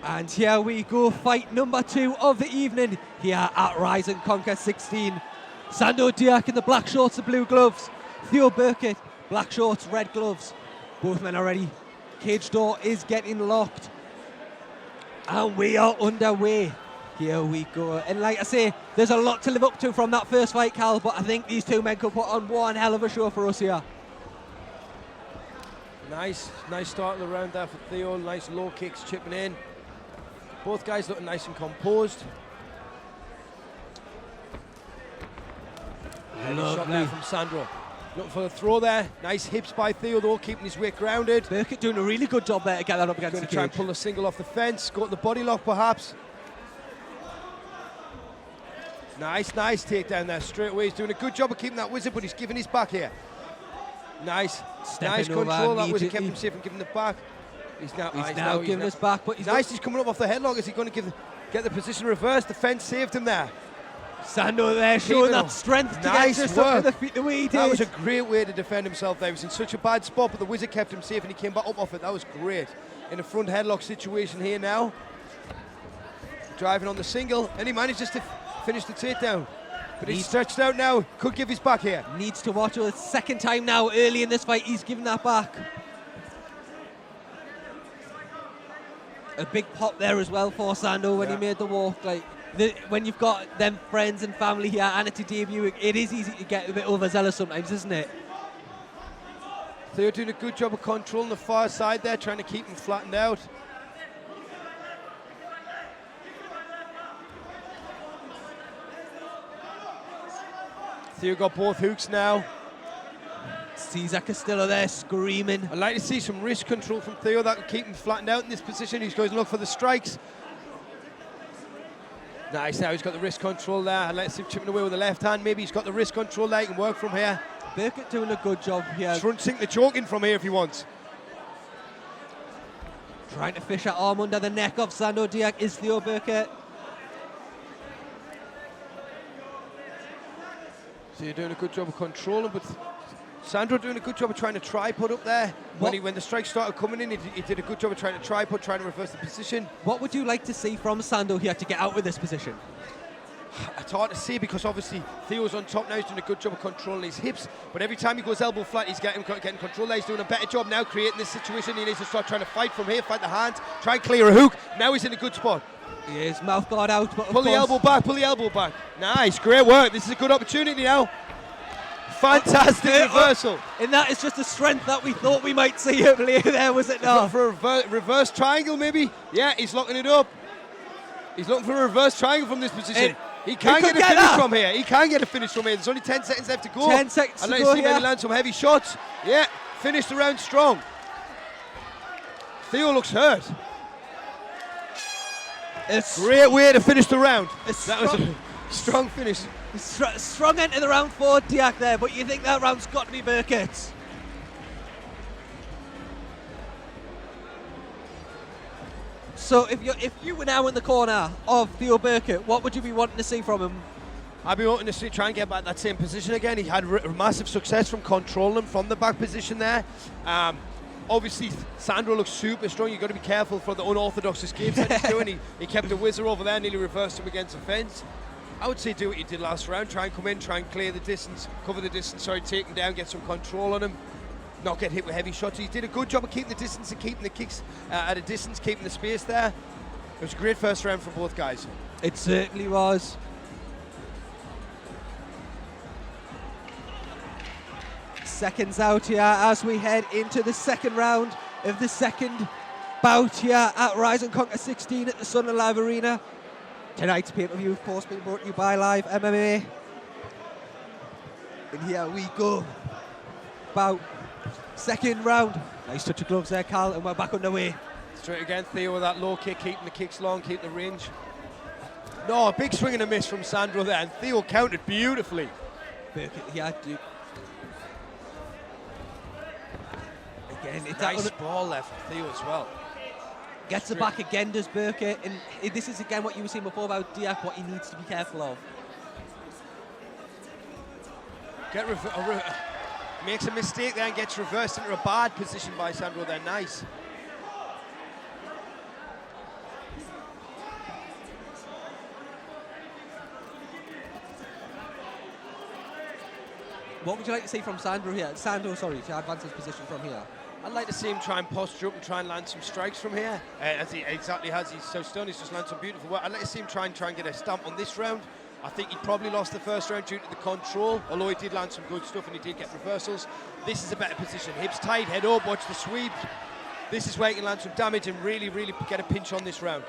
And here we go, fight number 2 of the evening here at Rise and Conquer 16. Sandor Deak in the black shorts and blue gloves. Theo Burkett, black shorts, red gloves. Both men are ready. Cage door is getting locked. And we are underway. Here we go. And like I say, there's a lot to live up to from that first fight, Cal, but I think these two men could put on one hell of a show for us here. Nice start of the round there for Theo. Nice low kicks chipping in. Both guys looking nice and composed. And a shot there from Sandro. Looking for the throw there. Nice hips by Theo though, keeping his weight grounded. Burkett doing a really good job there to get that up against the Going cage. to try and pull the single off the fence. Go to the body lock perhaps. Nice takedown there straight away. He's doing a good job of keeping that wizard, but he's giving his back here. Nice control. That wizard kept him safe and giving the back. He's now giving us back, but he's nice. He's coming up off the headlock. Is he going to get the position reversed? The fence saved him there. Sandor there showing that strength to get just up to the feet the way he did. That was a great way to defend himself there. He was in such a bad spot, but the wizard kept him safe and he came back up off it. That was great. In a front headlock situation here now. Driving on the single, and he manages to finish the takedown. But he's stretched out now, could give his back here. Needs to watch it. Second time now, early in this fight, he's giving that back. A big pop there as well for Sandor when he made the walk. Like when you've got them friends and family here and it's a debut, it is easy to get a bit overzealous sometimes, isn't it? Theo doing a good job of controlling the far side there, trying to keep him flattened out. Theo got both hooks now. Cesar Castillo there screaming. I'd like to see some wrist control from Theo that can keep him flattened out in this position. He's going to look for the strikes. Nice, now he's got the wrist control there. I'd like to see him chipping away with the left hand. Maybe he's got the wrist control there, he can work from here. Burkett doing a good job here. Front sink the choke in from here if he wants. Trying to fish that arm under the neck of Sandor Deak is Theo Burkett. So you're doing a good job of controlling, but Sandro doing a good job of trying to tripod up there. When the strikes started coming in, he did a good job of trying to tripod, trying to reverse the position. What would you like to see from Sandor here to get out with this position? It's hard to see because obviously Theo's on top now. He's doing a good job of controlling his hips, but every time he goes elbow flat, he's getting control there. He's doing a better job now creating this situation. He needs to start trying to fight from here, fight the hands, try and clear a hook. Now he's in a good spot. He is mouth guard out, but pull the elbow back. Nice, great work. This is a good opportunity now. Fantastic reversal. And that is just the strength that we thought we might see him there, was it not? For a reverse triangle maybe? Yeah, he's locking it up. He's looking for a reverse triangle from this position. He can get a finish from here. He can get a finish from here. There's only 10 seconds left to go. 10 seconds to go. I'd like to see maybe land some heavy shots. Yeah, finish the round strong. Theo looks hurt. Great way to finish the round. That was a strong finish. Strong end to the round for Deak there, but you think that round's got to be Burkett's? So if you were now in the corner of Theo Burkett, what would you be wanting to see from him? I'd be wanting to try and get back that same position again. He had massive success from controlling him from the back position there. Obviously, Sandro looks super strong. You've got to be careful for the unorthodox escapes that he's doing. He kept the wizard over there, nearly reversed him against the fence. I would say do what you did last round. Try and come in, try and clear the distance, cover the distance, take him down, get some control on him. Not get hit with heavy shots. He did a good job of keeping the distance and keeping the kicks at a distance, keeping the space there. It was a great first round for both guys. It certainly was. Seconds out here as we head into the second round of the second bout here at Rise and Conquer 16 at the Sunderland Live Arena. Tonight's pay-per-view, of course, being brought to you by Live MMA. And here we go. Bout second round. Nice touch of gloves there, Carl, and we're back underway. Straight again, Theo with that low kick, keeping the kicks long, keeping the range. No, a big swing and a miss from Sandro there, and Theo countered beautifully. Again, it's nice ball left from Theo as well. Gets the back again, does Burkett, and this is again what you were saying before about Deak, what he needs to be careful of. Makes a mistake there and gets reversed into a bad position by Sandro there. Nice. What would you like to see from Sandor here? Sandor, sorry, to advance his position from here. I'd like to see him try and posture up and try and land some strikes from here, as he exactly has. He's so stunned, he's just landed some beautiful work. I'd like to see him try and get a stamp on this round. I think he probably lost the first round due to the control, although he did land some good stuff and he did get reversals. This is a better position. Hips tight, head up, watch the sweep. This is where he can land some damage and really, really get a pinch on this round.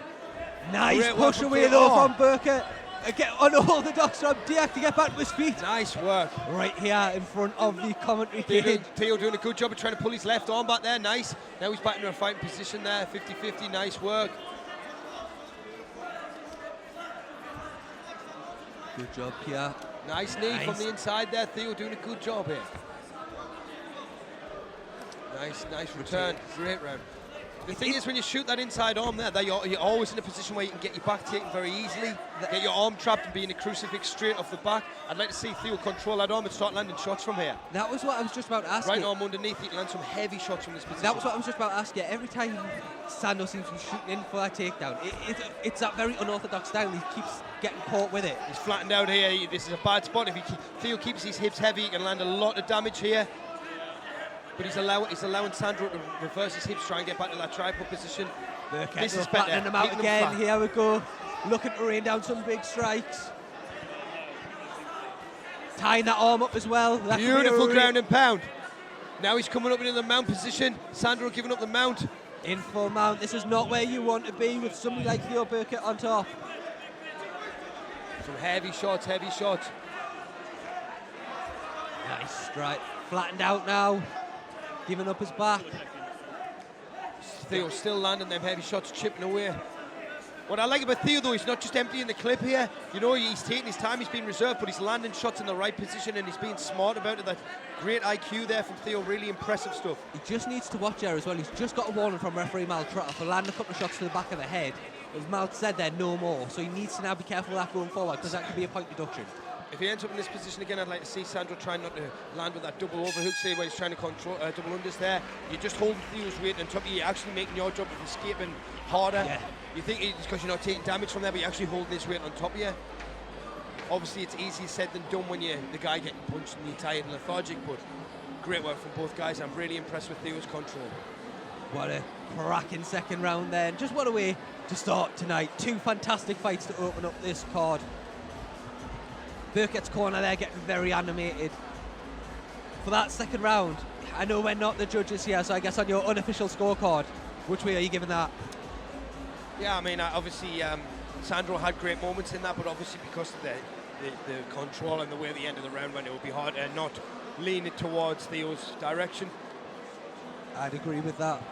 Nice Great push work away though from Burkett. Get unorthodox from Deak to get back to his feet. Nice work. Right here in front of the commentary cage. Theo doing a good job of trying to pull his left arm back there, nice. Now he's back in a fighting position there, 50-50, nice work. Good job here. Nice knee from the inside there, Theo doing a good job here. Nice return, great round. The thing is, when you shoot that inside arm there, you're always in a position where you can get your back taken very easily, get your arm trapped and be in a crucifix straight off the back. I'd like to see Theo control that arm and start landing shots from here. That was what I was just about to ask you. Right arm underneath, you can land some heavy shots from this position. That was what I was just about to ask you. Every time Sandor seems to be shooting in for that takedown, it's that very unorthodox style. He keeps getting caught with it. He's flattened out here. This is a bad spot. If Theo keeps his hips heavy, he can land a lot of damage here. But he's allowing Sandor to reverse his hips, try and get back to that tripod position. Burkett This is better. him out again. Here we go. Looking to rain down some big strikes. Tying that arm up as well. That beautiful ground and pound. Now he's coming up into the mount position. Sandor giving up the mount. In full mount. This is not where you want to be with somebody like Theo Burkett on top. Some heavy shots, heavy shots. Nice strike. Flattened out now. Giving up his back. Theo still landing them heavy shots, chipping away. What I like about Theo though, he's not just emptying the clip here. You know, he's taking his time, he's being reserved, but he's landing shots in the right position and he's being smart about it. That great IQ there from Theo, really impressive stuff. He just needs to watch there as well. He's just got a warning from referee Mal Trotter for landing a couple of shots to the back of the head. As Mal said there, no more. So he needs to now be careful of that going forward because that could be a point deduction. If he ends up in this position again, I'd like to see Sandor trying not to land with that double overhook, say where he's trying to control double unders there. You're just holding Theo's weight on top of you, you're actually making your job of escaping harder. Yeah. You think it's because you're not taking damage from there, but you're actually holding his weight on top of you. Obviously, it's easier said than done when you're the guy getting punched and you're tired and lethargic, but great work from both guys. I'm really impressed with Theo's control. What a cracking second round there. And just what a way to start tonight. Two fantastic fights to open up this card. Burkett's corner there getting very animated. For that second round, I know we're not the judges here, so I guess on your unofficial scorecard, which way are you giving that? Yeah, I mean, obviously, Sandor had great moments in that, but obviously because of the control and the way the end of the round went, it would be hard to not lean it towards Theo's direction. I'd agree with that.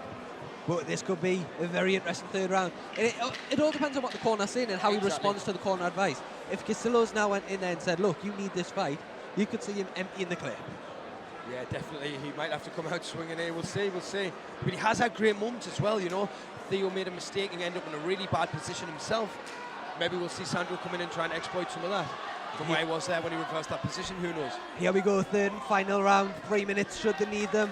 But this could be a very interesting third round. It all depends on what the corner's saying and how he responds to the corner advice. If Castillo's now went in there and said, look, you need this fight, you could see him emptying the clip. Yeah, definitely. He might have to come out swinging here. We'll see, we'll see. But he has had great moments as well, you know. Theo made a mistake and ended up in a really bad position himself. Maybe we'll see Sandor come in and try and exploit some of that. From where he was there when he reversed that position, who knows? Here we go, third and final round. 3 minutes should they need them.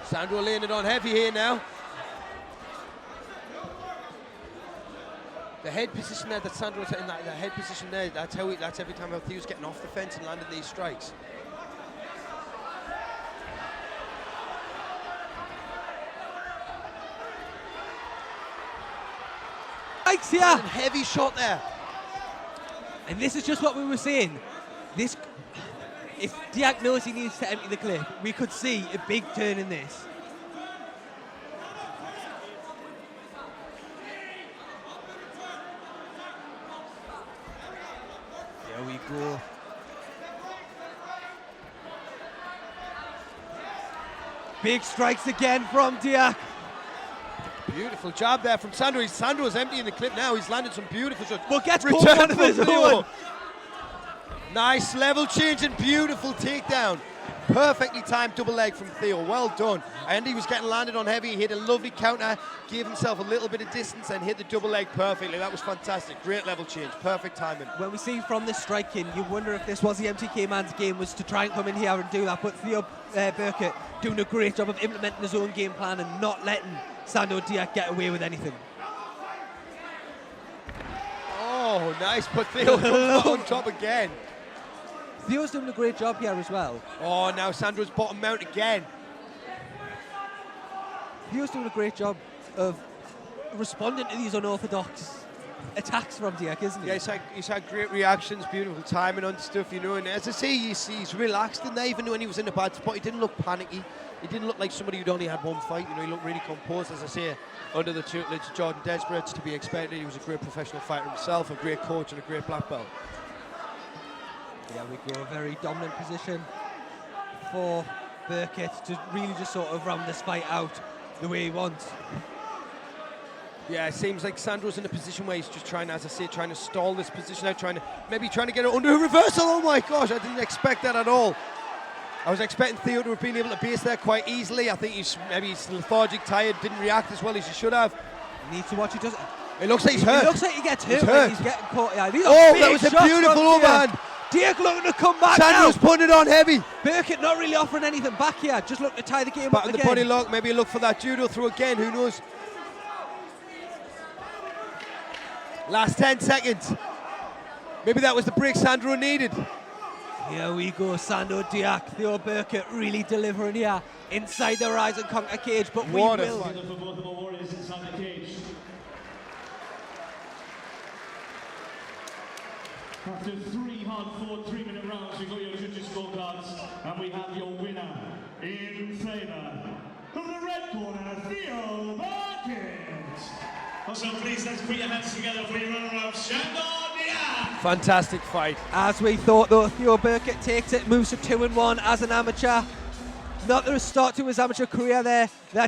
Sandor laying it on heavy here now. The head position there that Sandor's in, that head position there, that's every time Theo's getting off the fence and landing these strikes. Strikes here! Heavy shot there. And this is just what we were saying. This, if Deak knows he needs to empty the clip, we could see a big turn in this. Here we go. Big strikes again from Deak. Beautiful job there from Sandor. Sandor's emptying the clip now. He's landed some beautiful shots. But gets caught one of his own. Nice level change and beautiful takedown. Perfectly timed double leg from Theo. Well done. And he was getting landed on heavy. He hit a lovely counter, gave himself a little bit of distance and hit the double leg perfectly. That was fantastic. Great level change. Perfect timing. When we see from the striking, you wonder if this was the MTK man's game, was to try and come in here and do that. But Theo Burkett doing a great job of implementing his own game plan and not letting Sandor Deak get away with anything. Oh, nice, but Theo comes on top again. Theo's doing a great job here as well. Oh, now Sandor's bottom mount again. Theo's doing a great job of responding to these unorthodox attacks from Deak, isn't he? Yeah, he's had great reactions, beautiful timing on stuff, you know. And as I say, he's relaxed in there, even when he was in a bad spot. He didn't look panicky. He didn't look like somebody who'd only had one fight. You know, he looked really composed, as I say, under the tutelage of Jordan Desborough. It's to be expected. He was a great professional fighter himself, a great coach and a great black belt. Yeah, we go a very dominant position for Burkett to really just sort of round this fight out the way he wants. Yeah, it seems like Sandor's in a position where he's just trying, as I say, trying to stall this position out, maybe trying to get it under a reversal. Oh my gosh, I didn't expect that at all. I was expecting Theo to have been able to base there quite easily. I think he's lethargic, tired, didn't react as well as he should have. Need to watch. He does. It looks like he's hurt. It looks like he gets hurt. He's getting caught. Yeah, oh, that was a beautiful overhand. Deak looking to come back Sandor's now. putting it on heavy. Burkett not really offering anything back here. Just looking to tie the game back up on again. The body lock. Maybe look for that judo throw again. Who knows? Last 10 seconds. Maybe that was the break Sandor needed. Here we go, Sandor Deak, Theo Burkett really delivering here inside the Rise and Conquer cage, but we will. For both of our warriors inside the cage. After 3 hard-fought 3-minute rounds, we've got your judges' scorecards, and we have your winner in favour from the red corner, Theo Burkett. So please, let's put your hands together for your runner-up, Sandor Deak. Fantastic fight. As we thought, though, Theo Burkett takes it, moves to 2-1 as an amateur. Not the start to his amateur career there.